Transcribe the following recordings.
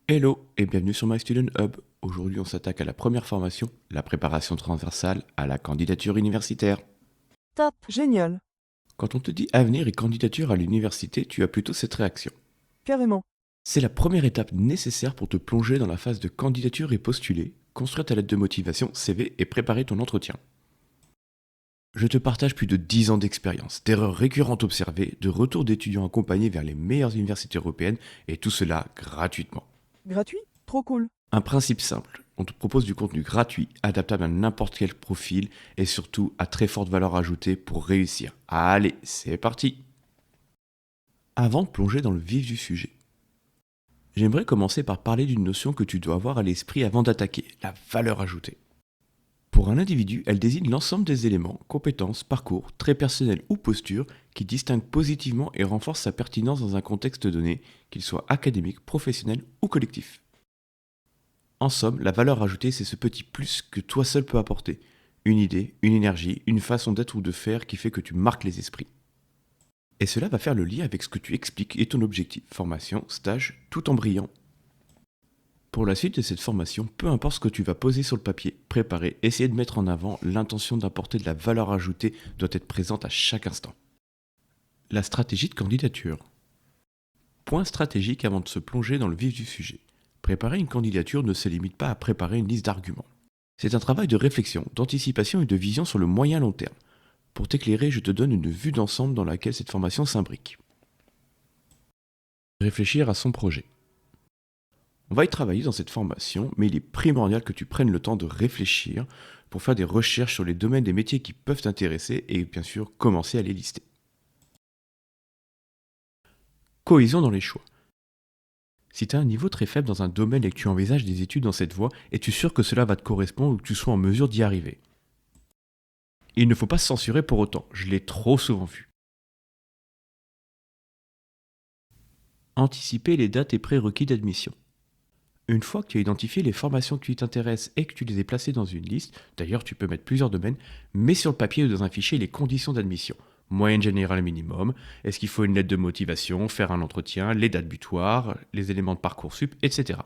Hello et bienvenue sur My Student Hub. Aujourd'hui, on s'attaque à la première formation, la préparation transversale à la candidature universitaire. Top, génial, Quand on te dit avenir et candidature à l'université, tu as plutôt cette réaction. carrément. C'est la première étape nécessaire pour te plonger dans la phase de candidature et postuler, construire ta lettre de motivation, CV et préparer ton entretien. Je te partage plus de 10 ans d'expérience, d'erreurs récurrentes observées, de retours d'étudiants accompagnés vers les meilleures universités européennes et tout cela gratuitement. Gratuit? Trop cool. Un principe simple, on te propose du contenu gratuit, adaptable à n'importe quel profil et surtout à très forte valeur ajoutée pour réussir. Allez, c'est parti. Avant de plonger dans le vif du sujet, j'aimerais commencer par parler d'une notion que tu dois avoir à l'esprit avant d'attaquer, la valeur ajoutée. Pour un individu, elle désigne l'ensemble des éléments, compétences, parcours, traits personnels ou postures qui distinguent positivement et renforcent sa pertinence dans un contexte donné, qu'il soit académique, professionnel ou collectif. En somme, la valeur ajoutée, c'est ce petit plus que toi seul peux apporter. Une idée, une énergie, une façon d'être ou de faire qui fait que tu marques les esprits. Et cela va faire le lien avec ce que tu expliques et ton objectif, formation, stage, tout en brillant. Pour la suite de cette formation, peu importe ce que tu vas poser sur le papier, préparer, essayer de mettre en avant, l'intention d'apporter de la valeur ajoutée doit être présente à chaque instant. La stratégie de candidature. Point stratégique avant de se plonger dans le vif du sujet. Préparer une candidature ne se limite pas à préparer une liste d'arguments. C'est un travail de réflexion, d'anticipation et de vision sur le moyen long terme. Pour t'éclairer, je te donne une vue d'ensemble dans laquelle cette formation s'imbrique. Réfléchir à son projet. On va y travailler dans cette formation, mais il est primordial que tu prennes le temps de réfléchir pour faire des recherches sur les domaines des métiers qui peuvent t'intéresser et bien sûr commencer à les lister. Cohésion dans les choix. Si tu as un niveau très faible dans un domaine et que tu envisages des études dans cette voie, es-tu sûr que cela va te correspondre ou que tu sois en mesure d'y arriver? Il ne faut pas se censurer pour autant, je l'ai trop souvent vu. Anticiper les dates et prérequis d'admission. Une fois que tu as identifié les formations qui t'intéressent et que tu les as placées dans une liste, d'ailleurs tu peux mettre plusieurs domaines, mets sur le papier ou dans un fichier les conditions d'admission. Moyenne générale minimum, est-ce qu'il faut une lettre de motivation, faire un entretien, les dates butoirs, les éléments de Parcoursup, etc.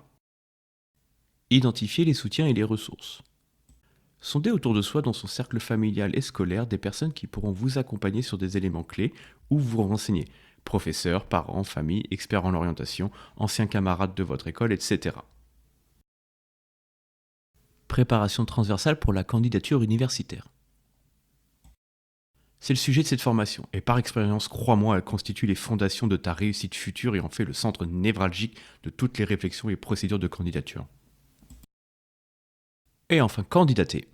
Identifier les soutiens et les ressources. Sondez autour de soi dans son cercle familial et scolaire des personnes qui pourront vous accompagner sur des éléments clés ou vous renseigner. Professeurs, parents, famille, experts en orientation, anciens camarades de votre école, etc. Préparation transversale pour la candidature universitaire. C'est le sujet de cette formation, et par expérience, crois-moi, elle constitue les fondations de ta réussite future et en fait le centre névralgique de toutes les réflexions et procédures de candidature. Et enfin, candidater.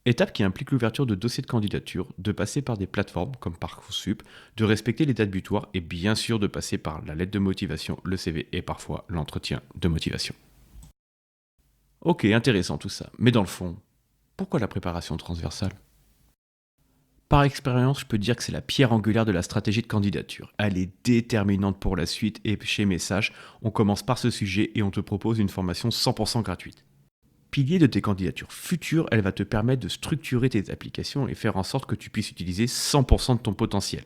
Étape qui implique l'ouverture de dossiers de candidature, de passer par des plateformes comme Parcoursup, de respecter les dates butoirs et bien sûr de passer par la lettre de motivation, le CV et parfois l'entretien de motivation. Ok, intéressant tout ça, mais dans le fond, pourquoi la préparation transversale? Par expérience, je peux dire que c'est la pierre angulaire de la stratégie de candidature. Elle est déterminante pour la suite et chez Message, on commence par ce sujet et on te propose une formation 100% gratuite. Pilier de tes candidatures futures, elle va te permettre de structurer tes applications et faire en sorte que tu puisses utiliser 100% de ton potentiel.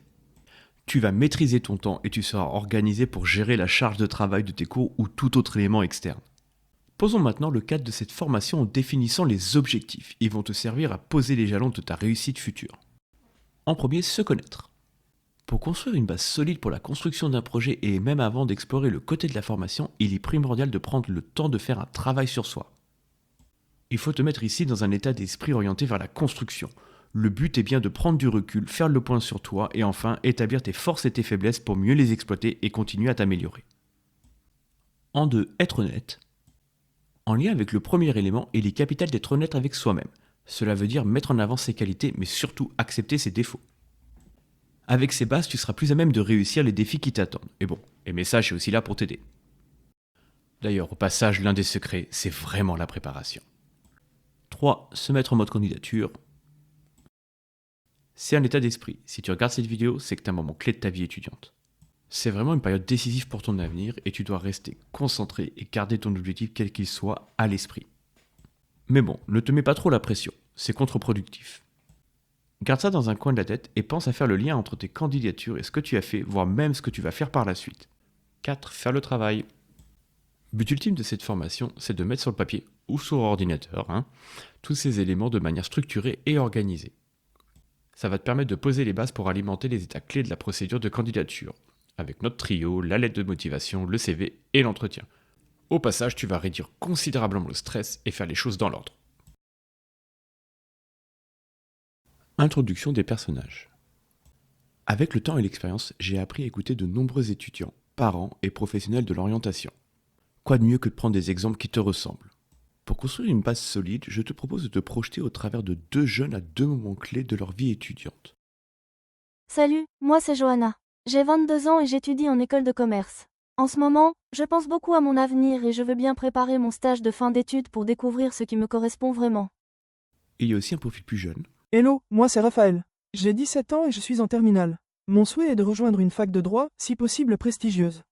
Tu vas maîtriser ton temps et tu seras organisé pour gérer la charge de travail de tes cours ou tout autre élément externe. Posons maintenant le cadre de cette formation en définissant les objectifs. Ils vont te servir à poser les jalons de ta réussite future. En premier, se connaître. Pour construire une base solide pour la construction d'un projet et même avant d'explorer le côté de la formation, il est primordial de prendre le temps de faire un travail sur soi. Il faut te mettre ici dans un état d'esprit orienté vers la construction. Le but est bien de prendre du recul, faire le point sur toi et enfin établir tes forces et tes faiblesses pour mieux les exploiter et continuer à t'améliorer. En deux, être honnête. En lien avec le premier élément, il est capital d'être honnête avec soi-même. Cela veut dire mettre en avant ses qualités mais surtout accepter ses défauts. Avec ces bases, tu seras plus à même de réussir les défis qui t'attendent. Et bon, et Message est aussi là pour t'aider. D'ailleurs, au passage, l'un des secrets, c'est vraiment la préparation. 3. Se mettre en mode candidature. C'est un état d'esprit. Si tu regardes cette vidéo, c'est que tu as un moment clé de ta vie étudiante. C'est vraiment une période décisive pour ton avenir et tu dois rester concentré et garder ton objectif quel qu'il soit à l'esprit. Mais bon, ne te mets pas trop la pression, c'est contre-productif. Garde ça dans un coin de la tête et pense à faire le lien entre tes candidatures et ce que tu as fait, voire même ce que tu vas faire par la suite. 4. Faire le travail. But ultime de cette formation, c'est de mettre sur le papier ou sur ordinateur tous ces éléments de manière structurée et organisée. Ça va te permettre de poser les bases pour alimenter les états clés de la procédure de candidature, avec notre trio, la lettre de motivation, le CV et l'entretien. Au passage, tu vas réduire considérablement le stress et faire les choses dans l'ordre. Introduction des personnages. Avec le temps et l'expérience, j'ai appris à écouter de nombreux étudiants, parents et professionnels de l'orientation. Quoi de mieux que de prendre des exemples qui te ressemblent? Pour construire une base solide, je te propose de te projeter au travers de 2 jeunes à 2 moments clés de leur vie étudiante. Salut, moi c'est Johanna. J'ai 22 ans et j'étudie en école de commerce. En ce moment, je pense beaucoup à mon avenir et je veux bien préparer mon stage de fin d'études pour découvrir ce qui me correspond vraiment. Il y a aussi un profil plus jeune. Hello, moi c'est Raphaël. J'ai 17 ans et je suis en terminale. Mon souhait est de rejoindre une fac de droit, si possible prestigieuse.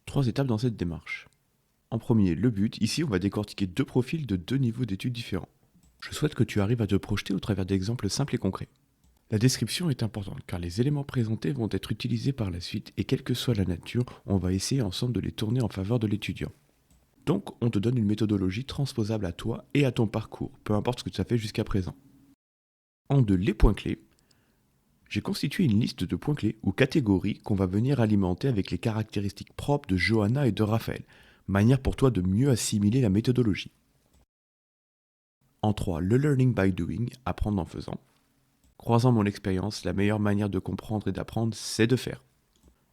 3 étapes dans cette démarche. En premier, le but. Ici, on va décortiquer 2 profils de 2 niveaux d'études différents. Je souhaite que tu arrives à te projeter au travers d'exemples simples et concrets. La description est importante car les éléments présentés vont être utilisés par la suite et quelle que soit la nature, on va essayer ensemble de les tourner en faveur de l'étudiant. Donc, on te donne une méthodologie transposable à toi et à ton parcours, peu importe ce que tu as fait jusqu'à présent. En 2, les points clés. J'ai constitué une liste de points clés ou catégories qu'on va venir alimenter avec les caractéristiques propres de Johanna et de Raphaël, manière pour toi de mieux assimiler la méthodologie. En 3, le learning by doing, apprendre en faisant. Croisant mon expérience, la meilleure manière de comprendre et d'apprendre, c'est de faire.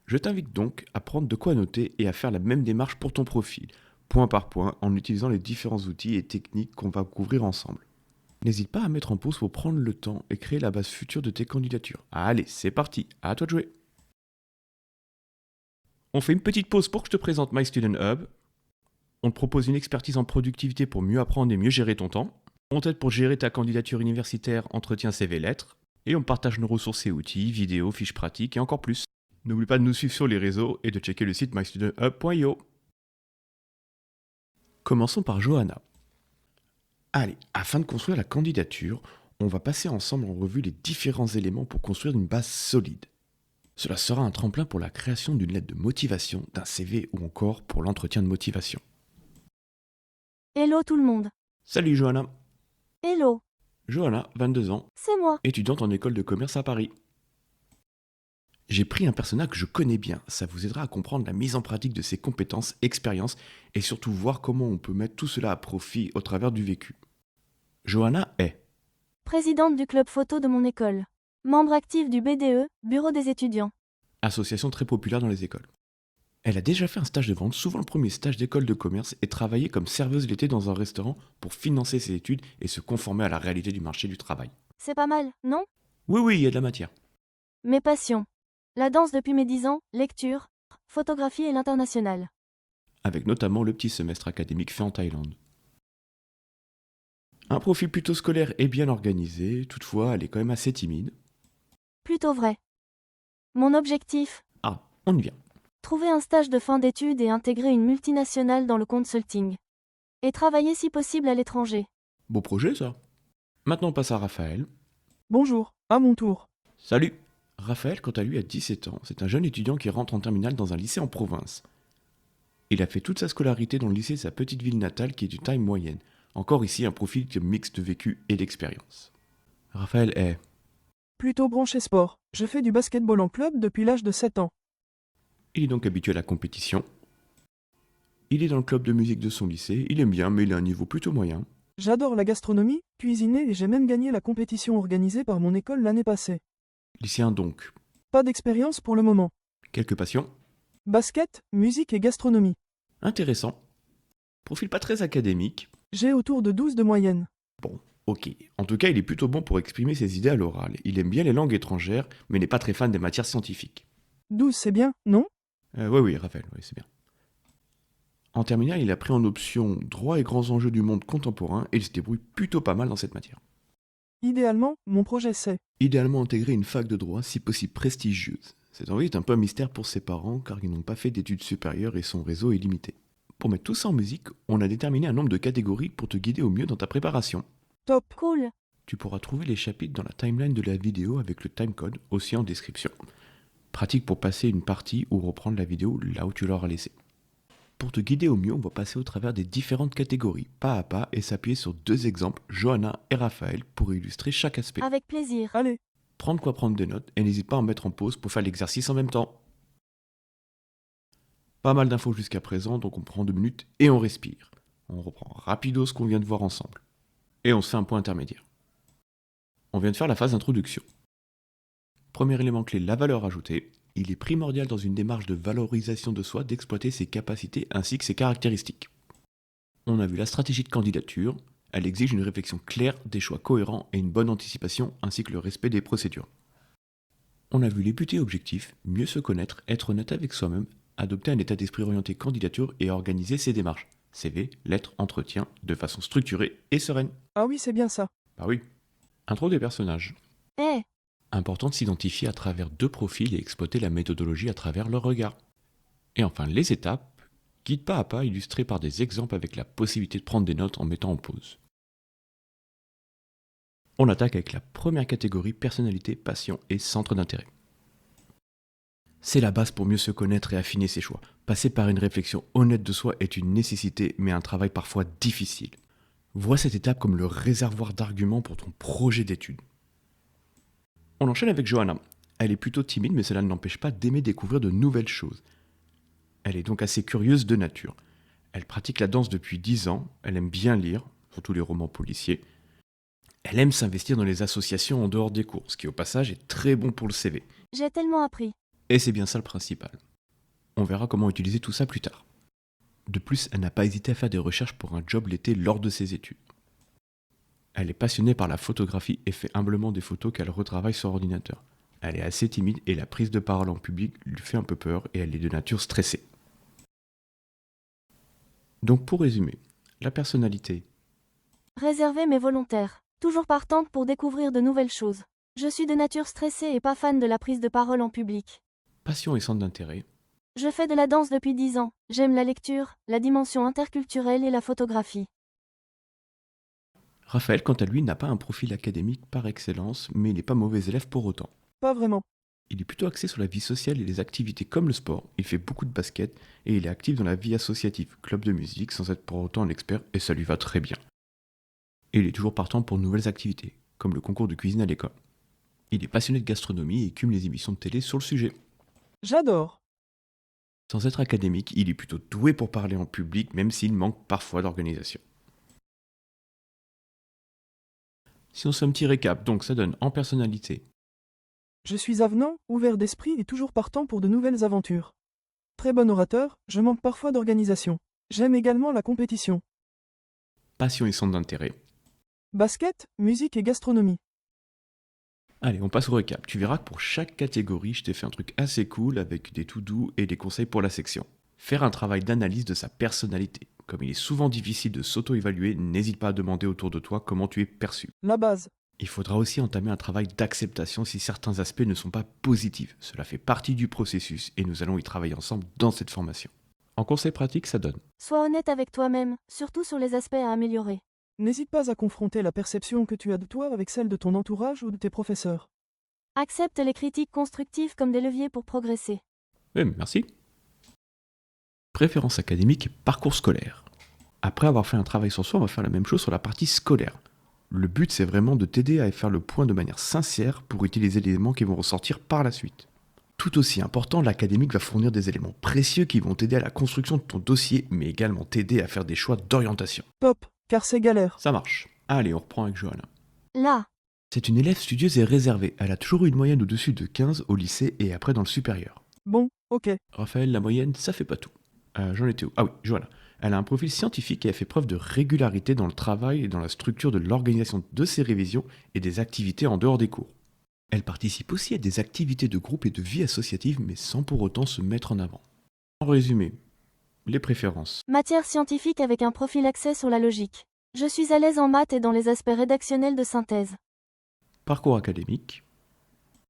Je t'invite donc à prendre de quoi noter et à faire la même démarche pour ton profil, point par point, en utilisant les différents outils et techniques qu'on va couvrir ensemble. N'hésite pas à mettre en pause pour prendre le temps et créer la base future de tes candidatures. Allez, c'est parti, à toi de jouer. On fait une petite pause pour que je te présente My Student Hub. On te propose une expertise en productivité pour mieux apprendre et mieux gérer ton temps. On t'aide pour gérer ta candidature universitaire, entretien CV lettres. Et on partage nos ressources et outils, vidéos, fiches pratiques et encore plus. N'oublie pas de nous suivre sur les réseaux et de checker le site mystudenthub.io. Commençons par Johanna. Allez, afin de construire la candidature, on va passer ensemble en revue les différents éléments pour construire une base solide. Cela sera un tremplin pour la création d'une lettre de motivation, d'un CV ou encore pour l'entretien de motivation. Hello tout le monde. Salut Johanna. Hello, Johanna, 22 ans, c'est moi. étudiante en école de commerce à Paris. J'ai pris un personnage que je connais bien, ça vous aidera à comprendre la mise en pratique de ses compétences, expériences et surtout voir comment on peut mettre tout cela à profit au travers du vécu. Johanna est Présidente du club photo de mon école. Membre active du BDE, Bureau des étudiants. association très populaire dans les écoles. Elle a déjà fait un stage de vente, souvent le premier stage d'école de commerce, et travaillé comme serveuse l'été dans un restaurant pour financer ses études et se conformer à la réalité du marché du travail. C'est pas mal, non? Oui, il y a de la matière. Mes passions. La danse depuis mes 10 ans, lecture, photographie et l'international. Avec notamment le petit semestre académique fait en Thaïlande. Un profil plutôt scolaire et bien organisé, toutefois elle est quand même assez timide. Plutôt vrai. Mon objectif? Ah, on y vient. Trouver un stage de fin d'études et intégrer une multinationale dans le consulting. Et travailler si possible à l'étranger. Beau projet ça. Maintenant on passe à Raphaël. Bonjour, à mon tour. Salut. Raphaël, quant à lui, a 17 ans. C'est un jeune étudiant qui rentre en terminale dans un lycée en province. Il a fait toute sa scolarité dans le lycée de sa petite ville natale qui est de taille moyenne. Encore ici, un profil mixte de vécu et d'expérience. Raphaël est Plutôt branché sport. Je fais du basketball en club depuis l'âge de 7 ans. Il est donc habitué à la compétition. Il est dans le club de musique de son lycée. Il aime bien, mais il a un niveau plutôt moyen. J'adore la gastronomie, cuisiner et j'ai même gagné la compétition organisée par mon école l'année passée. Lycéen donc. Pas d'expérience pour le moment. Quelques passions. Basket, musique et gastronomie. Intéressant. Profil pas très académique. J'ai autour de 12 de moyenne. Bon, ok. En tout cas, il est plutôt bon pour exprimer ses idées à l'oral. Il aime bien les langues étrangères, mais n'est pas très fan des matières scientifiques. 12 c'est bien, non? Oui, Raphaël, oui, c'est bien. En terminale, il a pris en option droit et grands enjeux du monde contemporain et il se débrouille plutôt pas mal dans cette matière. Idéalement, mon projet c'est Idéalement intégrer une fac de droit, si possible prestigieuse. Cette envie est un peu un mystère pour ses parents car ils n'ont pas fait d'études supérieures et son réseau est limité. Pour mettre tout ça en musique, on a déterminé un nombre de catégories pour te guider au mieux dans ta préparation. top. Cool. Tu pourras trouver les chapitres dans la timeline de la vidéo avec le timecode, aussi en description. Pratique pour passer une partie ou reprendre la vidéo là où tu l'auras laissée. Pour te guider au mieux, on va passer au travers des différentes catégories, pas à pas, et s'appuyer sur 2 exemples, Johanna et Raphaël, pour illustrer chaque aspect. Avec plaisir. Allez, Prends de quoi prendre des notes et n'hésite pas à en mettre en pause pour faire l'exercice en même temps. Pas mal d'infos jusqu'à présent, donc on prend 2 minutes et on respire. On reprend rapido ce qu'on vient de voir ensemble. Et on se fait un point intermédiaire. On vient de faire la phase d'introduction. Premier élément clé, la valeur ajoutée. Il est primordial dans une démarche de valorisation de soi d'exploiter ses capacités ainsi que ses caractéristiques. On a vu la stratégie de candidature. Elle exige une réflexion claire, des choix cohérents et une bonne anticipation ainsi que le respect des procédures. On a vu les buts et objectifs, mieux se connaître, être honnête avec soi-même, adopter un état d'esprit orienté candidature et organiser ses démarches. CV, lettres, entretien, de façon structurée et sereine. ah oui, c'est bien ça. Bah oui. Intro des personnages. Eh, Important de s'identifier à travers 2 profils et exploiter la méthodologie à travers leur regard. Et enfin, les étapes, guide pas à pas illustrées par des exemples avec la possibilité de prendre des notes en mettant en pause. On attaque avec la première catégorie, personnalité, passion et centre d'intérêt. C'est la base pour mieux se connaître et affiner ses choix. Passer par une réflexion honnête de soi est une nécessité, mais un travail parfois difficile. Vois cette étape comme le réservoir d'arguments pour ton projet d'études. On enchaîne avec Johanna. Elle est plutôt timide, mais cela ne l'empêche pas d'aimer découvrir de nouvelles choses. Elle est donc assez curieuse de nature. Elle pratique la danse depuis 10 ans, elle aime bien lire, surtout les romans policiers. Elle aime s'investir dans les associations en dehors des cours, ce qui au passage est très bon pour le CV. j'ai tellement appris. Et c'est bien ça le principal. On verra comment utiliser tout ça plus tard. De plus, elle n'a pas hésité à faire des recherches pour un job l'été lors de ses études. Elle est passionnée par la photographie et fait humblement des photos qu'elle retravaille sur ordinateur. Elle est assez timide et la prise de parole en public lui fait un peu peur et elle est de nature stressée. Donc pour résumer, la personnalité, Réservée mais volontaire. Toujours partante pour découvrir de nouvelles choses. Je suis de nature stressée et pas fan de la prise de parole en public. passion et centre d'intérêt, Je fais de la danse depuis 10 ans. J'aime la lecture, la dimension interculturelle et la photographie. Raphaël, quant à lui, n'a pas un profil académique par excellence, mais il n'est pas mauvais élève pour autant. Pas vraiment. Il est plutôt axé sur la vie sociale et les activités comme le sport, il fait beaucoup de basket et il est actif dans la vie associative, club de musique sans être pour autant un expert et ça lui va très bien. Et il est toujours partant pour de nouvelles activités, comme le concours de cuisine à l'école. Il est passionné de gastronomie et écume les émissions de télé sur le sujet. J'adore. Sans être académique, il est plutôt doué pour parler en public même s'il manque parfois d'organisation. Si on se fait un petit récap, donc ça donne en personnalité, Je suis avenant, ouvert d'esprit et toujours partant pour de nouvelles aventures. Très bon orateur, je manque parfois d'organisation. J'aime également la compétition. passion et centre d'intérêt. Basket, musique et gastronomie. Allez, on passe au récap. Tu verras que pour chaque catégorie, je t'ai fait un truc assez cool avec des tout doux et des conseils pour la section. Faire un travail d'analyse de sa personnalité. Comme il est souvent difficile de s'auto-évaluer, n'hésite pas à demander autour de toi comment tu es perçu. La base. Il faudra aussi entamer un travail d'acceptation si certains aspects ne sont pas positifs. Cela fait partie du processus et nous allons y travailler ensemble dans cette formation. En conseil pratique, ça donne. Sois honnête avec toi-même, surtout sur les aspects à améliorer. N'hésite pas à confronter la perception que tu as de toi avec celle de ton entourage ou de tes professeurs. Accepte les critiques constructives comme des leviers pour progresser. Oui, merci. Préférence académique et parcours scolaire. Après avoir fait un travail sur soi, on va faire la même chose sur la partie scolaire. Le but, c'est vraiment de t'aider à faire le point de manière sincère pour utiliser les éléments qui vont ressortir par la suite. Tout aussi important, l'académique va fournir des éléments précieux qui vont t'aider à la construction de ton dossier, mais également t'aider à faire des choix d'orientation. Top, car c'est galère. Ça marche. Allez, on reprend avec Johanna. Là, C'est une élève studieuse et réservée. Elle a toujours eu une moyenne au-dessus de 15 au lycée et après dans le supérieur. Bon, ok. Raphaël, la moyenne, ça fait pas tout. J'en étais où? Ah oui, Johanna. Elle a un profil scientifique et a fait preuve de régularité dans le travail et dans la structure de l'organisation de ses révisions et des activités en dehors des cours. Elle participe aussi à des activités de groupe et de vie associative, mais sans pour autant se mettre en avant. En résumé, les préférences. matière scientifique avec un profil axé sur la logique. Je suis à l'aise en maths et dans les aspects rédactionnels de synthèse. Parcours académique.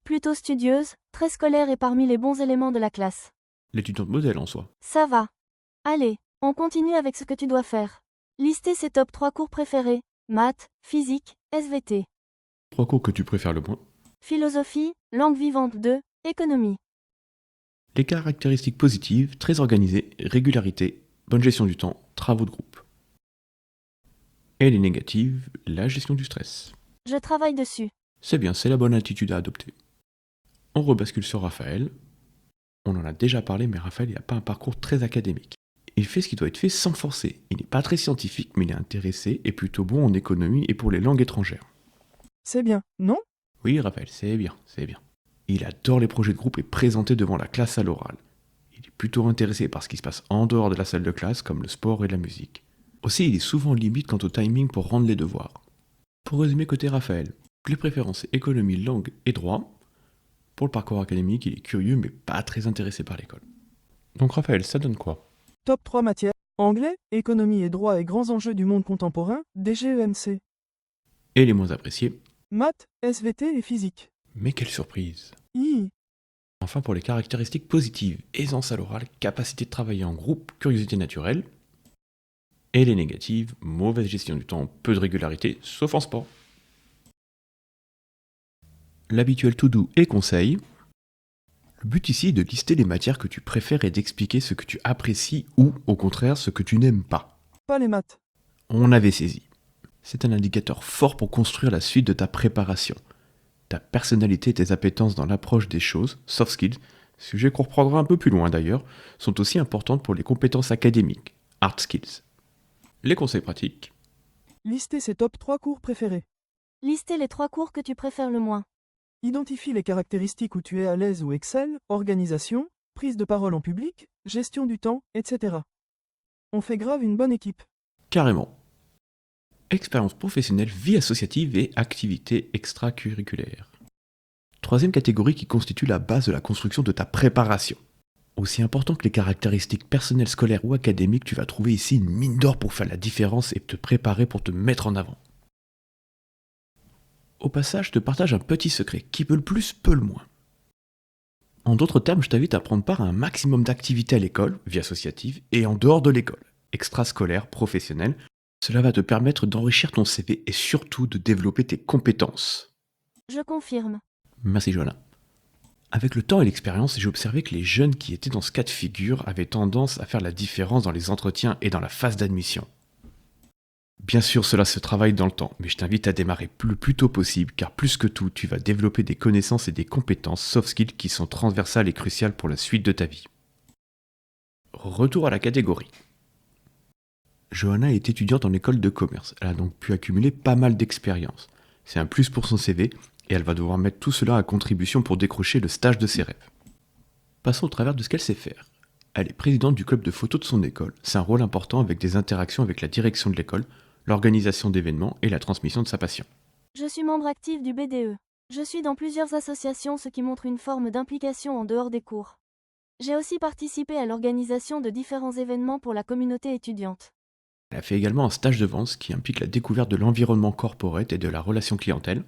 Plutôt studieuse, très scolaire et parmi les bons éléments de la classe. L'étudiante modèle en soi. Ça va. Allez, on continue avec ce que tu dois faire. Lister ses top 3 cours préférés. Maths, physique, SVT. 3 cours que tu préfères le moins. Philosophie, langue vivante 2, économie. Les caractéristiques positives, très organisé, régularité, bonne gestion du temps, travaux de groupe. Et les négatives, la gestion du stress. Je travaille dessus. C'est bien, c'est la bonne attitude à adopter. On rebascule sur Raphaël. On en a déjà parlé, mais Raphaël n'a pas un parcours très académique. Il fait ce qui doit être fait sans forcer. Il n'est pas très scientifique, mais il est intéressé et plutôt bon en économie et pour les langues étrangères. C'est bien, non? Oui, Raphaël, c'est bien, c'est bien. Il adore les projets de groupe et présenter devant la classe à l'oral. Il est plutôt intéressé par ce qui se passe en dehors de la salle de classe, comme le sport et la musique. Aussi, il est souvent limite quant au timing pour rendre les devoirs. Pour résumer côté Raphaël, les préférences économie, langue et droit. Pour le parcours académique, il est curieux mais pas très intéressé par l'école. Donc Raphaël, ça donne quoi? Top 3 matières. Anglais, économie et droit et grands enjeux du monde contemporain, DGEMC. Et les moins appréciés? Maths, SVT et physique. Mais quelle surprise! I. Enfin pour les caractéristiques positives, aisance à l'oral, capacité de travailler en groupe, curiosité naturelle. Et les négatives, mauvaise gestion du temps, peu de régularité, sauf en sport. L'habituel to-do et conseil. Le but ici est de lister les matières que tu préfères et d'expliquer ce que tu apprécies ou, au contraire, ce que tu n'aimes pas. Pas les maths. On avait saisi. C'est un indicateur fort pour construire la suite de ta préparation. Ta personnalité et tes appétences dans l'approche des choses, soft skills, sujet qu'on reprendra un peu plus loin d'ailleurs, sont aussi importantes pour les compétences académiques, hard skills. Les conseils pratiques. Listez ses top 3 cours préférés. Listez les 3 cours que tu préfères le moins. Identifie les caractéristiques où tu es à l'aise ou excelle, organisation, prise de parole en public, gestion du temps, etc. On fait grave une bonne équipe. Carrément. Expérience professionnelle, vie associative et activités extracurriculaires. Troisième catégorie qui constitue la base de la construction de ta préparation. Aussi important que les caractéristiques personnelles, scolaires ou académiques, tu vas trouver ici une mine d'or pour faire la différence et te préparer pour te mettre en avant. Au passage, je te partage un petit secret, qui peut le plus, peut le moins. En d'autres termes, je t'invite à prendre part à un maximum d'activités à l'école, vie associative, et en dehors de l'école, extrascolaire, professionnelle. Cela va te permettre d'enrichir ton CV et surtout de développer tes compétences. Je confirme. Merci Joanna. Avec le temps et l'expérience, j'ai observé que les jeunes qui étaient dans ce cas de figure avaient tendance à faire la différence dans les entretiens et dans la phase d'admission. Bien sûr, cela se travaille dans le temps, mais je t'invite à démarrer le plus tôt possible, car plus que tout, tu vas développer des connaissances et des compétences soft skills qui sont transversales et cruciales pour la suite de ta vie. Retour à la catégorie. Johanna est étudiante en école de commerce, elle a donc pu accumuler pas mal d'expérience. C'est un plus pour son CV, et elle va devoir mettre tout cela à contribution pour décrocher le stage de ses rêves. Passons au travers de ce qu'elle sait faire. Elle est présidente du club de photo de son école, c'est un rôle important avec des interactions avec la direction de l'école, l'organisation d'événements et la transmission de sa passion. Je suis membre actif du BDE. Je suis dans plusieurs associations, ce qui montre une forme d'implication en dehors des cours. J'ai aussi participé à l'organisation de différents événements pour la communauté étudiante. Elle a fait également un stage de vente ce qui implique la découverte de l'environnement corporate et de la relation clientèle.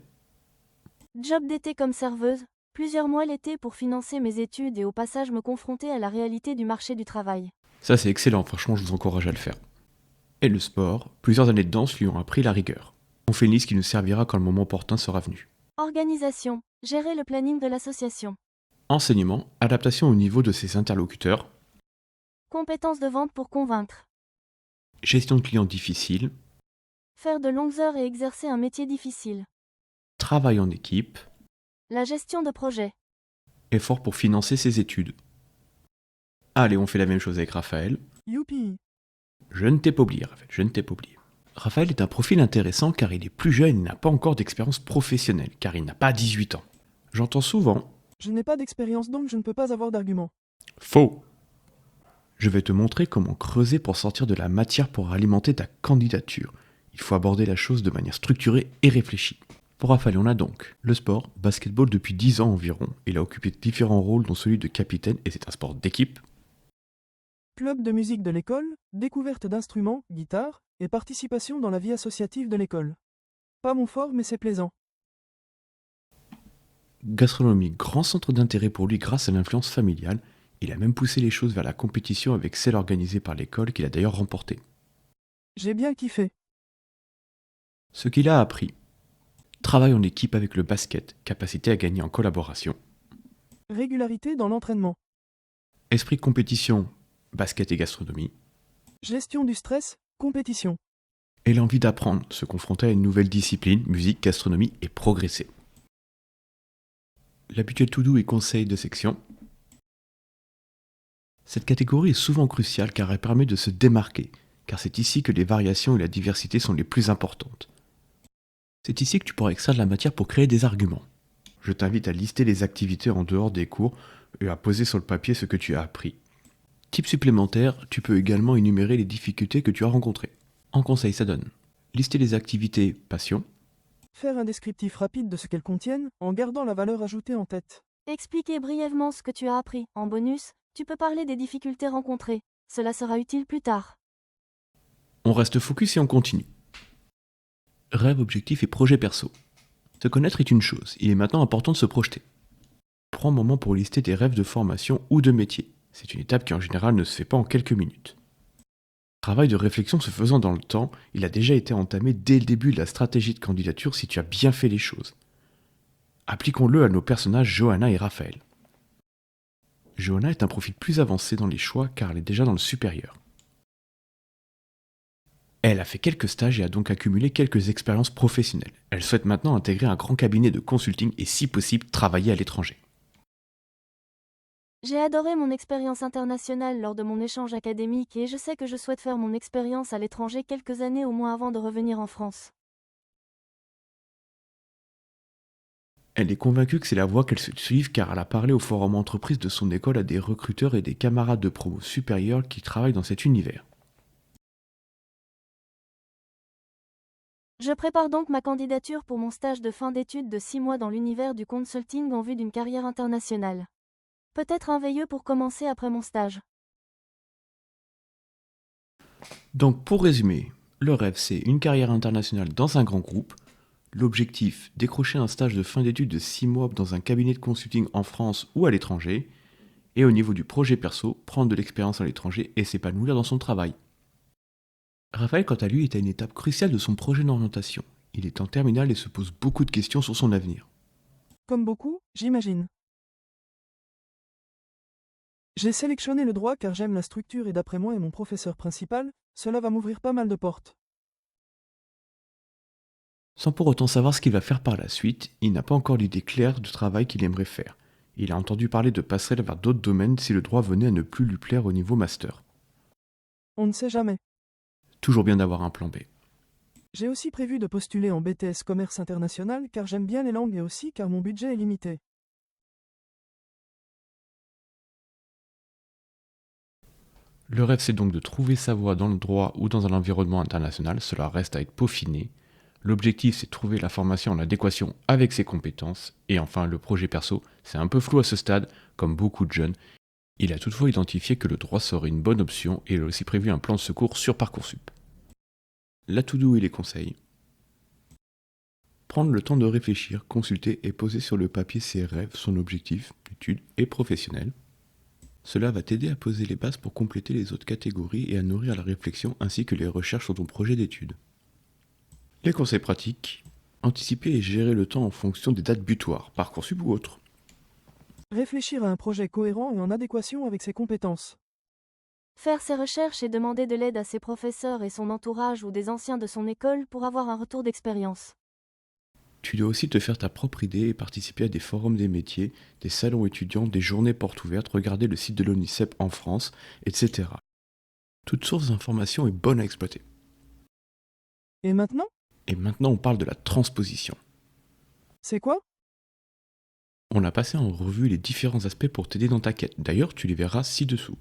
Job d'été comme serveuse, plusieurs mois l'été pour financer mes études et au passage me confronter à la réalité du marché du travail. Ça c'est excellent, franchement je vous encourage à le faire. Et le sport, plusieurs années de danse lui ont appris la rigueur. On fait une liste qui nous servira quand le moment opportun sera venu. Organisation, gérer le planning de l'association. Enseignement, adaptation au niveau de ses interlocuteurs. Compétences de vente pour convaincre. Gestion de clients difficile. Faire de longues heures et exercer un métier difficile. Travail en équipe. La gestion de projet. Effort pour financer ses études. Allez, on fait la même chose avec Raphaël. Youpi. Je ne t'ai pas oublié, Raphaël, je ne t'ai pas oublié. Raphaël est un profil intéressant car il est plus jeune et n'a pas encore d'expérience professionnelle, car il n'a pas 18 ans. J'entends souvent « Je n'ai pas d'expérience donc je ne peux pas avoir d'argument. » Faux. Je vais te montrer comment creuser pour sortir de la matière pour alimenter ta candidature. Il faut aborder la chose de manière structurée et réfléchie. Pour Raphaël, on a donc le sport, basketball depuis 10 ans environ. Il a occupé différents rôles dont celui de capitaine et c'est un sport d'équipe. Club de musique de l'école, découverte d'instruments, guitare, et participation dans la vie associative de l'école. Pas mon fort mais c'est plaisant. Gastronomie, grand centre d'intérêt pour lui grâce à l'influence familiale. Il a même poussé les choses vers la compétition avec celle organisée par l'école qu'il a d'ailleurs remportée. J'ai bien kiffé. Ce qu'il a appris. Travail en équipe avec le basket, capacité à gagner en collaboration. Régularité dans l'entraînement. Esprit de compétition, basket et gastronomie. Gestion du stress, compétition. Et l'envie d'apprendre, se confronter à une nouvelle discipline, musique, gastronomie et progresser. L'habituel to-do et conseil de section. Cette catégorie est souvent cruciale car elle permet de se démarquer, car c'est ici que les variations et la diversité sont les plus importantes. C'est ici que tu pourras extraire de la matière pour créer des arguments. Je t'invite à lister les activités en dehors des cours et à poser sur le papier ce que tu as appris. Type supplémentaire, tu peux également énumérer les difficultés que tu as rencontrées. En conseil, ça donne lister les activités passion, Faire un descriptif rapide de ce qu'elles contiennent en gardant la valeur ajoutée en tête. Expliquer brièvement ce que tu as appris. En bonus, tu peux parler des difficultés rencontrées. Cela sera utile plus tard. on reste focus et on continue. Rêve, objectif et projet perso. Se connaître est une chose, il est maintenant important de se projeter. Prends un moment pour lister tes rêves de formation ou de métier. C'est une étape qui en général ne se fait pas en quelques minutes. Travail de réflexion se faisant dans le temps, il a déjà été entamé dès le début de la stratégie de candidature si tu as bien fait les choses. Appliquons-le à nos personnages Johanna et Raphaël. Johanna est un profil plus avancé dans les choix car elle est déjà dans le supérieur. Elle a fait quelques stages et a donc accumulé quelques expériences professionnelles. Elle souhaite maintenant intégrer un grand cabinet de consulting et si possible travailler à l'étranger. J'ai adoré mon expérience internationale lors de mon échange académique et je sais que je souhaite faire mon expérience à l'étranger quelques années au moins avant de revenir en France. Elle est convaincue que c'est la voie qu'elle souhaite suivre car elle a parlé au forum entreprise de son école à des recruteurs et des camarades de promo supérieurs qui travaillent dans cet univers. Je prépare donc ma candidature pour mon stage de fin d'études de 6 mois dans l'univers du consulting en vue d'une carrière internationale. Peut-être un veilleux pour commencer après mon stage. Donc pour résumer, le rêve c'est une carrière internationale dans un grand groupe, l'objectif décrocher un stage de fin d'études de 6 mois dans un cabinet de consulting en France ou à l'étranger, et au niveau du projet perso, prendre de l'expérience à l'étranger et s'épanouir dans son travail. Raphaël quant à lui est à une étape cruciale de son projet d'orientation. Il est en terminale et se pose beaucoup de questions sur son avenir. Comme beaucoup, j'imagine. J'ai sélectionné le droit car j'aime la structure et d'après moi et mon professeur principal, cela va m'ouvrir pas mal de portes. Sans pour autant savoir ce qu'il va faire par la suite, il n'a pas encore l'idée claire du travail qu'il aimerait faire. Il a entendu parler de passerelle vers d'autres domaines si le droit venait à ne plus lui plaire au niveau master. On ne sait jamais. Toujours bien d'avoir un plan B. J'ai aussi prévu de postuler en BTS Commerce International car j'aime bien les langues et aussi car mon budget est limité. Le rêve c'est donc de trouver sa voie dans le droit ou dans un environnement international, cela reste à être peaufiné. L'objectif c'est de trouver la formation en adéquation avec ses compétences. Et enfin le projet perso, c'est un peu flou à ce stade, comme beaucoup de jeunes. Il a toutefois identifié que le droit serait une bonne option et il a aussi prévu un plan de secours sur Parcoursup. La to-do et les conseils. Prendre le temps de réfléchir, consulter et poser sur le papier ses rêves, son objectif, d'études et professionnel. Cela va t'aider à poser les bases pour compléter les autres catégories et à nourrir la réflexion ainsi que les recherches sur ton projet d'études. Les conseils pratiques. Anticiper et gérer le temps en fonction des dates butoirs, Parcoursup ou autre. Réfléchir à un projet cohérent et en adéquation avec ses compétences. Faire ses recherches et demander de l'aide à ses professeurs et son entourage ou des anciens de son école pour avoir un retour d'expérience. Tu dois aussi te faire ta propre idée et participer à des forums des métiers, des salons étudiants, des journées portes ouvertes, regarder le site de l'ONICEP en France, etc. Toute source d'information est bonne à exploiter. Et maintenant? Et maintenant on parle de la transposition. C'est quoi? On a passé en revue les différents aspects pour t'aider dans ta quête. D'ailleurs, tu les verras ci-dessous.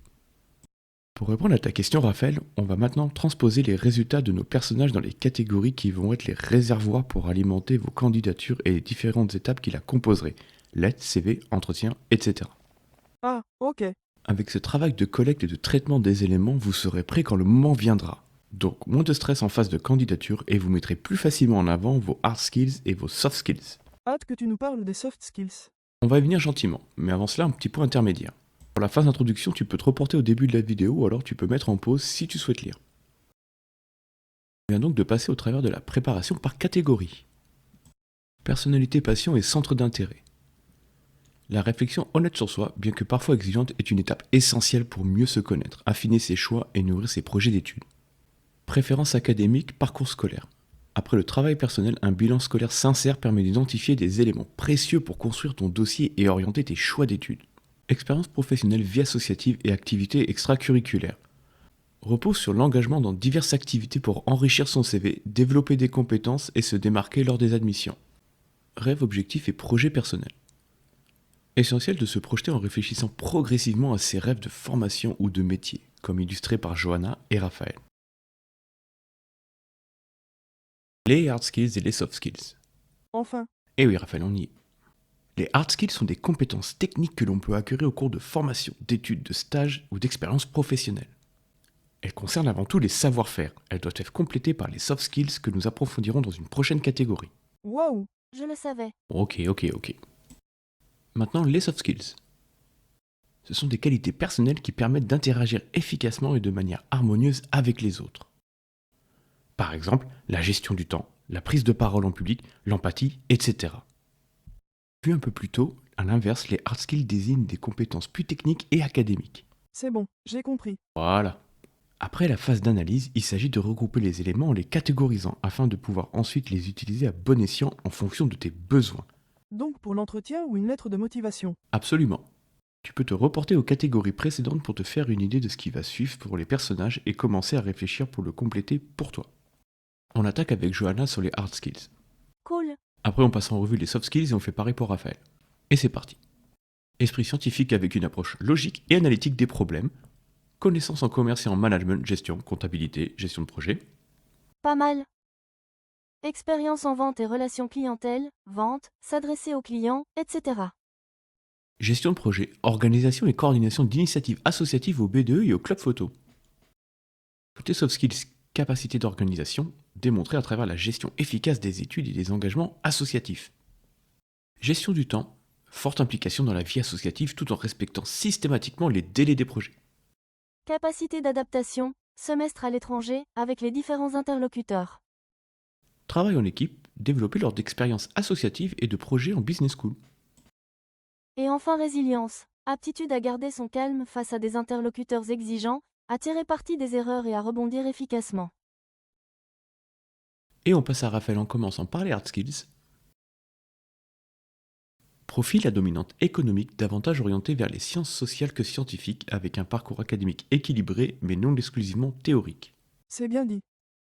Pour répondre à ta question, Raphaël, on va maintenant transposer les résultats de nos personnages dans les catégories qui vont être les réservoirs pour alimenter vos candidatures et les différentes étapes qui la composeraient. Lettres, CV, entretien, etc. Ah, ok. Avec ce travail de collecte et de traitement des éléments, vous serez prêt quand le moment viendra. Donc, moins de stress en phase de candidature et vous mettrez plus facilement en avant vos hard skills et vos soft skills. Hâte que tu nous parles des soft skills. On va y venir gentiment, mais avant cela, un petit point intermédiaire. Pour la phase d'introduction, tu peux te reporter au début de la vidéo ou alors tu peux mettre en pause si tu souhaites lire. On vient donc de passer au travers de la préparation par catégorie. Personnalité, passion et centre d'intérêt. La réflexion honnête sur soi, bien que parfois exigeante, est une étape essentielle pour mieux se connaître, affiner ses choix et nourrir ses projets d'études. Préférences académiques, parcours scolaire. Après le travail personnel, un bilan scolaire sincère permet d'identifier des éléments précieux pour construire ton dossier et orienter tes choix d'études. Expérience professionnelle, vie associative et activités extracurriculaires. Repose sur l'engagement dans diverses activités pour enrichir son CV, développer des compétences et se démarquer lors des admissions. Rêves, objectifs et projets personnels. Essentiel de se projeter en réfléchissant progressivement à ses rêves de formation ou de métier, comme illustré par Johanna et Raphaël. Les hard skills et les soft skills. Enfin, Eh oui, Raphaël, on y est. Les hard skills sont des compétences techniques que l'on peut acquérir au cours de formation, d'études, de stages ou d'expériences professionnelles. Elles concernent avant tout les savoir-faire. Elles doivent être complétées par les soft skills que nous approfondirons dans une prochaine catégorie. waouh, Je le savais. Ok. Maintenant, les soft skills. Ce sont des qualités personnelles qui permettent d'interagir efficacement et de manière harmonieuse avec les autres. Par exemple, la gestion du temps, la prise de parole en public, l'empathie, etc. Vu un peu plus tôt, à l'inverse, les hard skills désignent des compétences plus techniques et académiques. c'est bon, j'ai compris. Voilà. Après la phase d'analyse, il s'agit de regrouper les éléments en les catégorisant afin de pouvoir ensuite les utiliser à bon escient en fonction de tes besoins. Donc pour l'entretien ou une lettre de motivation. Absolument. Tu peux te reporter aux catégories précédentes pour te faire une idée de ce qui va suivre pour les personnages et commencer à réfléchir pour le compléter pour toi. On attaque avec Johanna sur les hard skills. Cool. Après, on passe en revue les soft skills et on fait pareil pour Raphaël. Et c'est parti. Esprit scientifique avec une approche logique et analytique des problèmes. Connaissances en commerce et en management, gestion, comptabilité, gestion de projet. Pas mal. Expérience en vente et relations clientèle, vente, s'adresser aux clients, etc. Gestion de projet, organisation et coordination d'initiatives associatives au BDE et au club photo. Côté soft skills, capacité d'organisation, démontrée à travers la gestion efficace des études et des engagements associatifs. Gestion du temps, forte implication dans la vie associative tout en respectant systématiquement les délais des projets. Capacité d'adaptation, semestre à l'étranger, avec les différents interlocuteurs. Travail en équipe, développé lors d'expériences associatives et de projets en business school. Et enfin résilience, aptitude à garder son calme face à des interlocuteurs exigeants, à tirer parti des erreurs et à rebondir efficacement. Et on passe à Raphaël en commençant par les hard skills. Profil à dominante économique davantage orienté vers les sciences sociales que scientifiques avec un parcours académique équilibré mais non exclusivement théorique. C'est bien dit.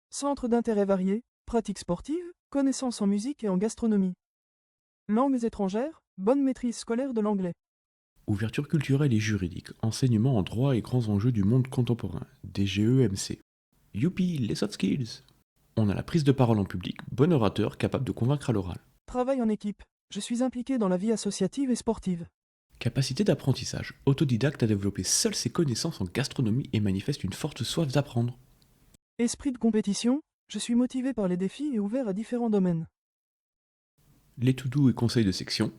Centre d'intérêt varié, pratiques sportives, connaissances en musique et en gastronomie. Langues étrangères, bonne maîtrise scolaire de l'anglais. Ouverture culturelle et juridique, enseignement en droit et grands enjeux du monde contemporain, DGEMC. Youpi, les soft skills. On a la prise de parole en public, bon orateur capable de convaincre à l'oral. Travail en équipe. Je suis impliqué dans la vie associative et sportive. Capacité d'apprentissage, autodidacte à développer seul ses connaissances en gastronomie et manifeste une forte soif d'apprendre. Esprit de compétition. Je suis motivé par les défis et ouvert à différents domaines. Les to-do et conseils de section.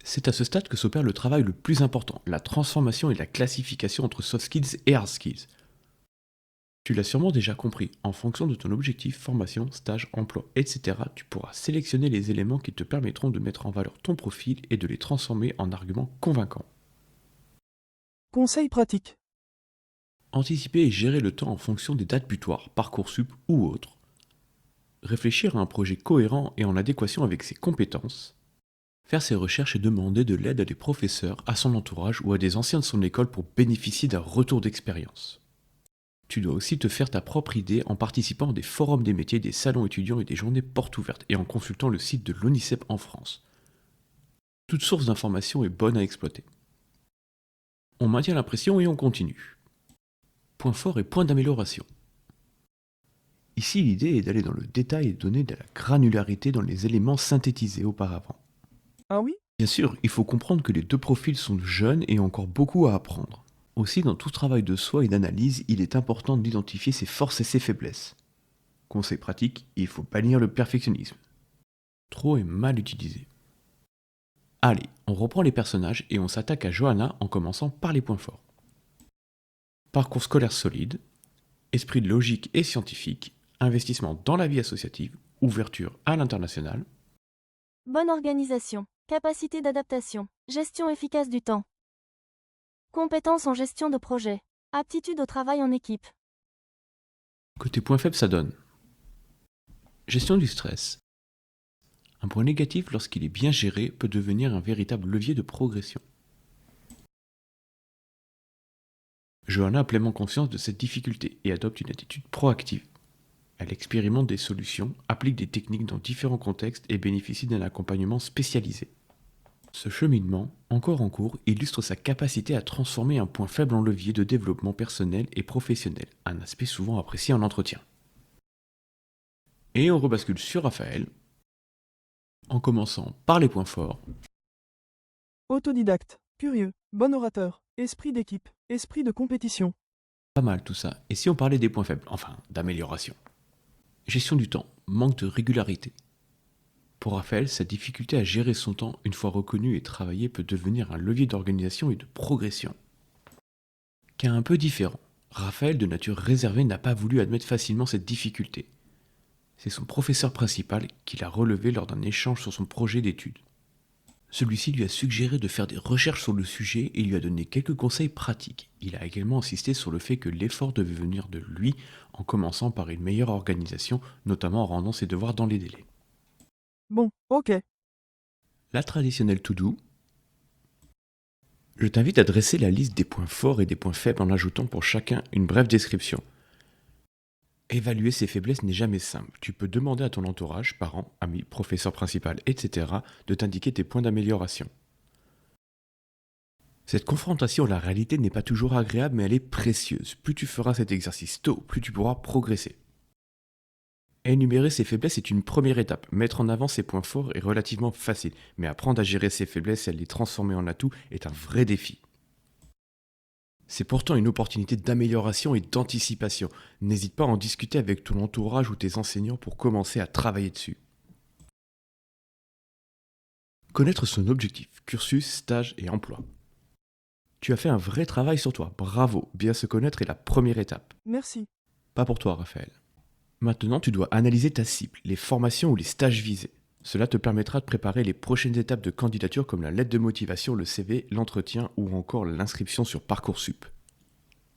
C'est à ce stade que s'opère le travail le plus important, la transformation et la classification entre soft skills et hard skills. Tu l'as sûrement déjà compris, en fonction de ton objectif, formation, stage, emploi, etc., tu pourras sélectionner les éléments qui te permettront de mettre en valeur ton profil et de les transformer en arguments convaincants. Conseils pratiques. Anticiper et gérer le temps en fonction des dates butoirs, Parcoursup ou autres. Réfléchir à un projet cohérent et en adéquation avec ses compétences. Faire ses recherches et demander de l'aide à des professeurs, à son entourage ou à des anciens de son école pour bénéficier d'un retour d'expérience. Tu dois aussi te faire ta propre idée en participant à des forums des métiers, des salons étudiants et des journées portes ouvertes et en consultant le site de l'ONICEP en France. Toute source d'information est bonne à exploiter. On maintient l'impression et on continue. Point fort et point d'amélioration. Ici, l'idée est d'aller dans le détail et de donner de la granularité dans les éléments synthétisés auparavant. Ah oui? Bien sûr, il faut comprendre que les deux profils sont jeunes et ont encore beaucoup à apprendre. Aussi, dans tout travail de soi et d'analyse, il est important d'identifier ses forces et ses faiblesses. Conseil pratique, il faut bannir le perfectionnisme. Trop est mal utilisé. Allez, on reprend les personnages et on s'attaque à Johanna en commençant par les points forts. Parcours scolaire solide, esprit logique et scientifique, investissement dans la vie associative, ouverture à l'international. Bonne organisation. Capacité d'adaptation. Gestion efficace du temps. Compétences en gestion de projet. Aptitude au travail en équipe. Côté point faible, ça donne gestion du stress. Un point négatif, lorsqu'il est bien géré, peut devenir un véritable levier de progression. Johanna a pleinement conscience de cette difficulté et adopte une attitude proactive. Elle expérimente des solutions, applique des techniques dans différents contextes et bénéficie d'un accompagnement spécialisé. Ce cheminement, encore en cours, illustre sa capacité à transformer un point faible en levier de développement personnel et professionnel, un aspect souvent apprécié en entretien. Et on rebascule sur Raphaël, en commençant par les points forts. Autodidacte, curieux, bon orateur, esprit d'équipe, esprit de compétition. Pas mal tout ça. Et si on parlait des points faibles, enfin d'amélioration. Gestion du temps, manque de régularité. Pour Raphaël, sa difficulté à gérer son temps, une fois reconnu et travaillé, peut devenir un levier d'organisation et de progression. Cas un peu différent, Raphaël, de nature réservée, n'a pas voulu admettre facilement cette difficulté. C'est son professeur principal qui l'a relevé lors d'un échange sur son projet d'études. Celui-ci lui a suggéré de faire des recherches sur le sujet et lui a donné quelques conseils pratiques. Il a également insisté sur le fait que l'effort devait venir de lui, en commençant par une meilleure organisation, notamment en rendant ses devoirs dans les délais. Bon, ok. La traditionnelle to-do. Je t'invite à dresser la liste des points forts et des points faibles en ajoutant pour chacun une brève description. Évaluer ses faiblesses n'est jamais simple. Tu peux demander à ton entourage, parents, amis, professeur principal, etc., de t'indiquer tes points d'amélioration. Cette confrontation à la réalité n'est pas toujours agréable, mais elle est précieuse. Plus tu feras cet exercice tôt, plus tu pourras progresser. Énumérer ses faiblesses est une première étape. Mettre en avant ses points forts est relativement facile, mais apprendre à gérer ses faiblesses et à les transformer en atouts est un vrai défi. C'est pourtant une opportunité d'amélioration et d'anticipation. N'hésite pas à en discuter avec ton entourage ou tes enseignants pour commencer à travailler dessus. Connaître son objectif, cursus, stage et emploi. Tu as fait un vrai travail sur toi, bravo, bien se connaître est la première étape. Merci. Pas pour toi, Raphaël. Maintenant, tu dois analyser ta cible, les formations ou les stages visés. Cela te permettra de préparer les prochaines étapes de candidature comme la lettre de motivation, le CV, l'entretien ou encore l'inscription sur Parcoursup.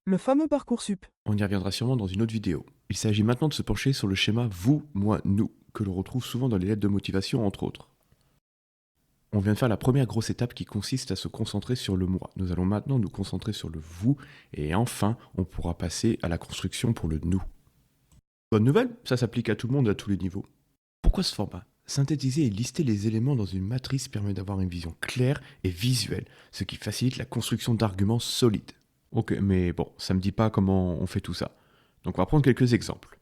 Le fameux Parcoursup. On y reviendra sûrement dans une autre vidéo. Il s'agit maintenant de se pencher sur le schéma vous, moi, nous, que l'on retrouve souvent dans les lettres de motivation entre autres. On vient de faire la première grosse étape qui consiste à se concentrer sur le moi. Nous allons maintenant nous concentrer sur le vous et enfin on pourra passer à la construction pour le nous. Bonne nouvelle, ça s'applique à tout le monde à tous les niveaux. Pourquoi ce format ? Synthétiser et lister les éléments dans une matrice permet d'avoir une vision claire et visuelle, ce qui facilite la construction d'arguments solides. Ok, mais bon, ça me dit pas comment on fait tout ça. Donc on va prendre quelques exemples.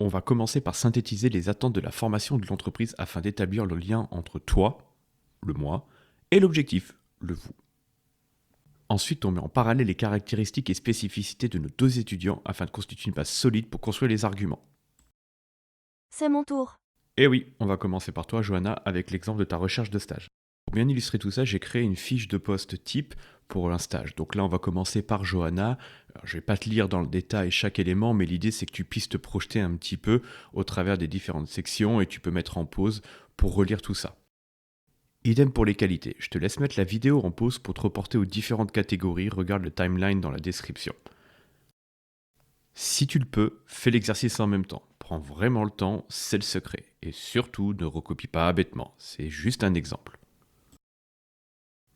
On va commencer par synthétiser les attentes de la formation de l'entreprise afin d'établir le lien entre toi, le moi, et l'objectif, le vous. Ensuite, on met en parallèle les caractéristiques et spécificités de nos deux étudiants afin de constituer une base solide pour construire les arguments. C'est mon tour. Et oui, on va commencer par toi, Johanna, avec l'exemple de ta recherche de stage. Pour bien illustrer tout ça, j'ai créé une fiche de poste type pour un stage. Donc là, on va commencer par Johanna. Alors, je ne vais pas te lire dans le détail chaque élément, mais l'idée, c'est que tu puisses te projeter un petit peu au travers des différentes sections et tu peux mettre en pause pour relire tout ça. Idem pour les qualités. Je te laisse mettre la vidéo en pause pour te reporter aux différentes catégories. Regarde le timeline dans la description. Si tu le peux, fais l'exercice en même temps. Prends vraiment le temps, c'est le secret. Et surtout, ne recopie pas bêtement. C'est juste un exemple.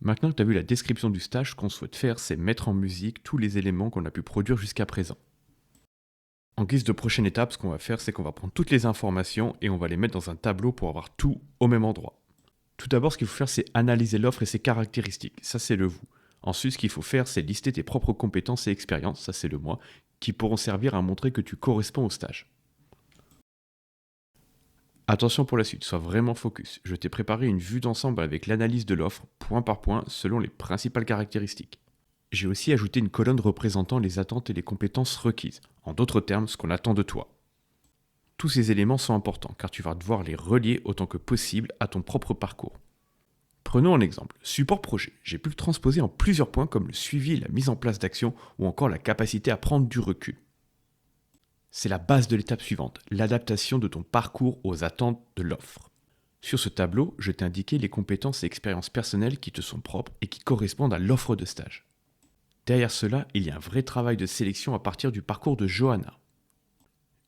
Maintenant que tu as vu la description du stage, ce qu'on souhaite faire, c'est mettre en musique tous les éléments qu'on a pu produire jusqu'à présent. En guise de prochaine étape, ce qu'on va faire, c'est qu'on va prendre toutes les informations et on va les mettre dans un tableau pour avoir tout au même endroit. Tout d'abord, ce qu'il faut faire, c'est analyser l'offre et ses caractéristiques. Ça, c'est le vous. Ensuite, ce qu'il faut faire, c'est lister tes propres compétences et expériences. Ça, c'est le moi, qui pourront servir à montrer que tu corresponds au stage. Attention pour la suite, sois vraiment focus. Je t'ai préparé une vue d'ensemble avec l'analyse de l'offre, point par point, selon les principales caractéristiques. J'ai aussi ajouté une colonne représentant les attentes et les compétences requises. En d'autres termes, ce qu'on attend de toi. Tous ces éléments sont importants car tu vas devoir les relier autant que possible à ton propre parcours. Prenons un exemple. Support projet. J'ai pu le transposer en plusieurs points comme le suivi et la mise en place d'actions ou encore la capacité à prendre du recul. C'est la base de l'étape suivante, l'adaptation de ton parcours aux attentes de l'offre. Sur ce tableau, je t'ai indiqué les compétences et expériences personnelles qui te sont propres et qui correspondent à l'offre de stage. Derrière cela, il y a un vrai travail de sélection à partir du parcours de Johanna.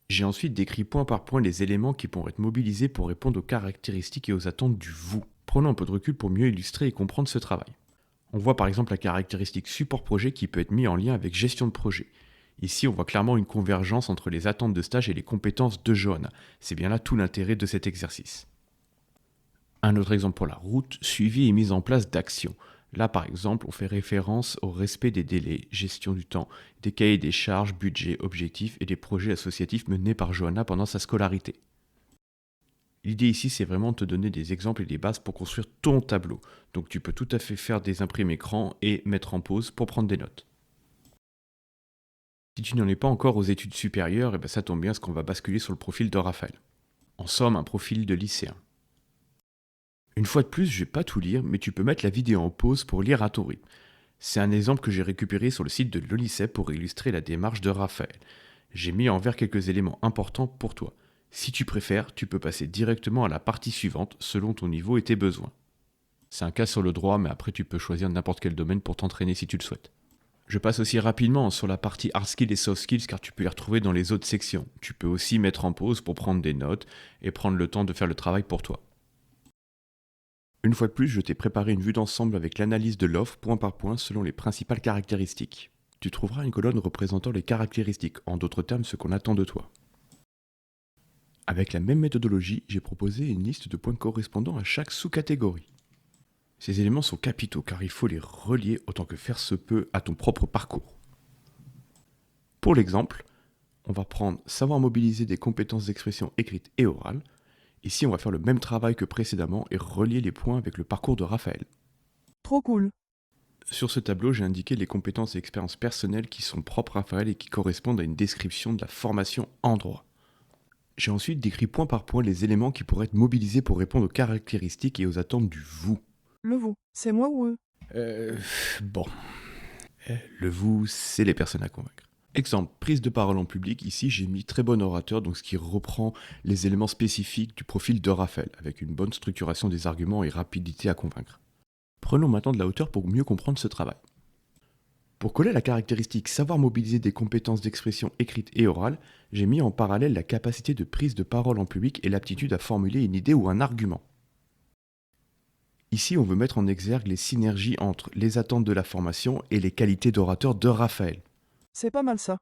J'ai ensuite décrit point par point les éléments qui pourront être mobilisés pour répondre aux caractéristiques et aux attentes du vous. Prenons un peu de recul pour mieux illustrer et comprendre ce travail. On voit par exemple la caractéristique support projet qui peut être mis en lien avec gestion de projet. Ici, on voit clairement une convergence entre les attentes de stage et les compétences de Johanna. C'est bien là tout l'intérêt de cet exercice. Un autre exemple pour la route, suivi et mise en place d'actions. Là, par exemple, on fait référence au respect des délais, gestion du temps, des cahiers des charges, budget, objectifs et des projets associatifs menés par Johanna pendant sa scolarité. L'idée ici, c'est vraiment de te donner des exemples et des bases pour construire ton tableau. Donc tu peux tout à fait faire des imprimes écran et mettre en pause pour prendre des notes. Si tu n'en es pas encore aux études supérieures, ça tombe bien parce qu'on va basculer sur le profil de Raphaël. En somme, un profil de lycéen. Une fois de plus, je vais pas tout lire, mais tu peux mettre la vidéo en pause pour lire à ton rythme. C'est un exemple que j'ai récupéré sur le site de l'Olicep pour illustrer la démarche de Raphaël. J'ai mis en vert quelques éléments importants pour toi. Si tu préfères, tu peux passer directement à la partie suivante selon ton niveau et tes besoins. C'est un cas sur le droit, mais après tu peux choisir n'importe quel domaine pour t'entraîner si tu le souhaites. Je passe aussi rapidement sur la partie hard skills et soft skills car tu peux les retrouver dans les autres sections. Tu peux aussi mettre en pause pour prendre des notes et prendre le temps de faire le travail pour toi. Une fois de plus, je t'ai préparé une vue d'ensemble avec l'analyse de l'offre point par point selon les principales caractéristiques. Tu trouveras une colonne représentant les caractéristiques, en d'autres termes ce qu'on attend de toi. Avec la même méthodologie, j'ai proposé une liste de points correspondant à chaque sous-catégorie. Ces éléments sont capitaux car il faut les relier autant que faire se peut à ton propre parcours. Pour l'exemple, on va prendre savoir mobiliser des compétences d'expression écrite et orale. Ici, on va faire le même travail que précédemment et relier les points avec le parcours de Raphaël. Trop cool. Sur ce tableau, j'ai indiqué les compétences et expériences personnelles qui sont propres à Raphaël et qui correspondent à une description de la formation en droit. J'ai ensuite décrit point par point les éléments qui pourraient être mobilisés pour répondre aux caractéristiques et aux attentes du vous. Le vous, c'est moi ou eux? Bon. Le vous, c'est les personnes à convaincre. Exemple, prise de parole en public. Ici, j'ai mis très bon orateur, donc ce qui reprend les éléments spécifiques du profil de Raphaël, avec une bonne structuration des arguments et rapidité à convaincre. Prenons maintenant de la hauteur pour mieux comprendre ce travail. Pour coller la caractéristique savoir mobiliser des compétences d'expression écrite et orale, j'ai mis en parallèle la capacité de prise de parole en public et l'aptitude à formuler une idée ou un argument. Ici, on veut mettre en exergue les synergies entre les attentes de la formation et les qualités d'orateur de Raphaël. C'est pas mal ça.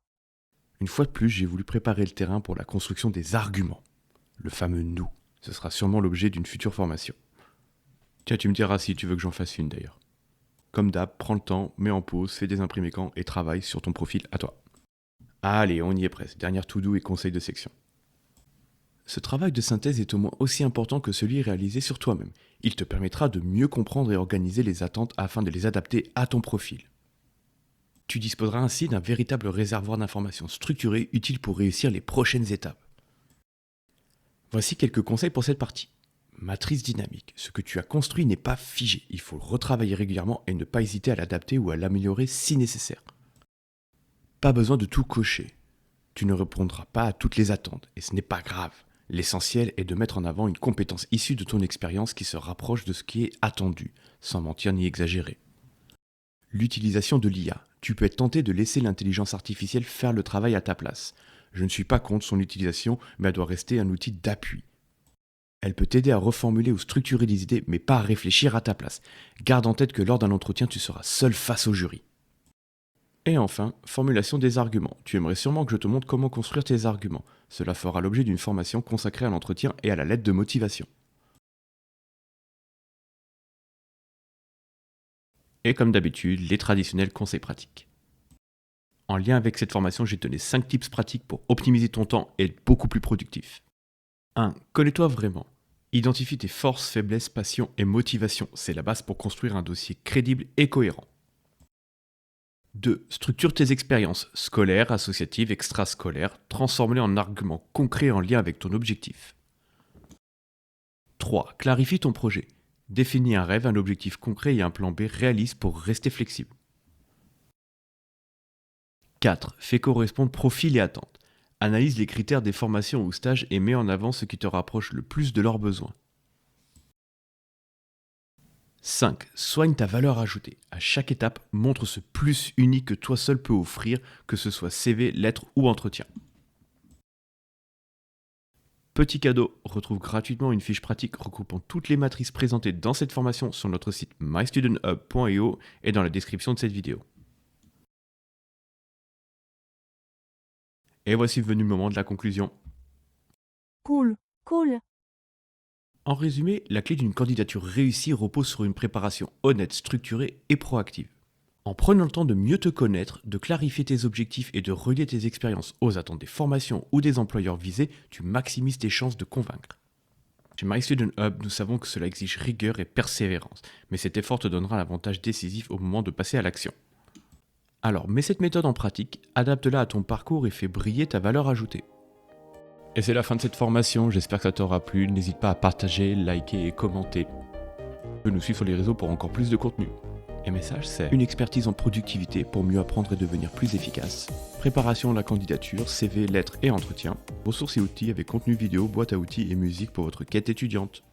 Une fois de plus, j'ai voulu préparer le terrain pour la construction des arguments. Le fameux nous. Ce sera sûrement l'objet d'une future formation. Tiens, tu me diras si tu veux que j'en fasse une d'ailleurs. Comme d'hab, prends le temps, mets en pause, fais des imprimés écran et travaille sur ton profil à toi. Allez, on y est presque. Dernière to-do et conseil de section. Ce travail de synthèse est au moins aussi important que celui réalisé sur toi-même. Il te permettra de mieux comprendre et organiser les attentes afin de les adapter à ton profil. Tu disposeras ainsi d'un véritable réservoir d'informations structurées utiles pour réussir les prochaines étapes. Voici quelques conseils pour cette partie. Matrice dynamique. Ce que tu as construit n'est pas figé. Il faut le retravailler régulièrement et ne pas hésiter à l'adapter ou à l'améliorer si nécessaire. Pas besoin de tout cocher. Tu ne répondras pas à toutes les attentes et ce n'est pas grave. L'essentiel est de mettre en avant une compétence issue de ton expérience qui se rapproche de ce qui est attendu, sans mentir ni exagérer. L'utilisation de l'IA. Tu peux être tenté de laisser l'intelligence artificielle faire le travail à ta place. Je ne suis pas contre son utilisation, mais elle doit rester un outil d'appui. Elle peut t'aider à reformuler ou structurer des idées, mais pas à réfléchir à ta place. Garde en tête que lors d'un entretien, tu seras seul face au jury. Et enfin, formulation des arguments. Tu aimerais sûrement que je te montre comment construire tes arguments. Cela fera l'objet d'une formation consacrée à l'entretien et à la lettre de motivation. Et comme d'habitude, les traditionnels conseils pratiques. En lien avec cette formation, j'ai donné 5 tips pratiques pour optimiser ton temps et être beaucoup plus productif. 1. Connais-toi vraiment. Identifie tes forces, faiblesses, passions et motivations. C'est la base pour construire un dossier crédible et cohérent. 2. Structure tes expériences, scolaires, associatives, extrascolaires, transforme-les en arguments concrets en lien avec ton objectif. 3. Clarifie ton projet. Définis un rêve, un objectif concret et un plan B réaliste pour rester flexible. 4. Fais correspondre profil et attentes. Analyse les critères des formations ou stages et mets en avant ce qui te rapproche le plus de leurs besoins. 5. Soigne ta valeur ajoutée. À chaque étape, montre ce plus unique que toi seul peux offrir, que ce soit CV, lettre ou entretien. Petit cadeau, retrouve gratuitement une fiche pratique regroupant toutes les matrices présentées dans cette formation sur notre site mystudenthub.io et dans la description de cette vidéo. Et voici venu le moment de la conclusion. Cool. Cool. En résumé, la clé d'une candidature réussie repose sur une préparation honnête, structurée et proactive. En prenant le temps de mieux te connaître, de clarifier tes objectifs et de relier tes expériences aux attentes des formations ou des employeurs visés, tu maximises tes chances de convaincre. Chez MyStudentHub, nous savons que cela exige rigueur et persévérance, mais cet effort te donnera l'avantage décisif au moment de passer à l'action. Alors, mets cette méthode en pratique, adapte-la à ton parcours et fais briller ta valeur ajoutée. Et c'est la fin de cette formation, j'espère que ça t'aura plu, n'hésite pas à partager, liker et commenter. Tu peux nous suivre sur les réseaux pour encore plus de contenu. Et message, c'est une expertise en productivité pour mieux apprendre et devenir plus efficace. Préparation de la candidature, CV, lettres et entretien. Ressources et outils avec contenu vidéo, boîte à outils et musique pour votre quête étudiante.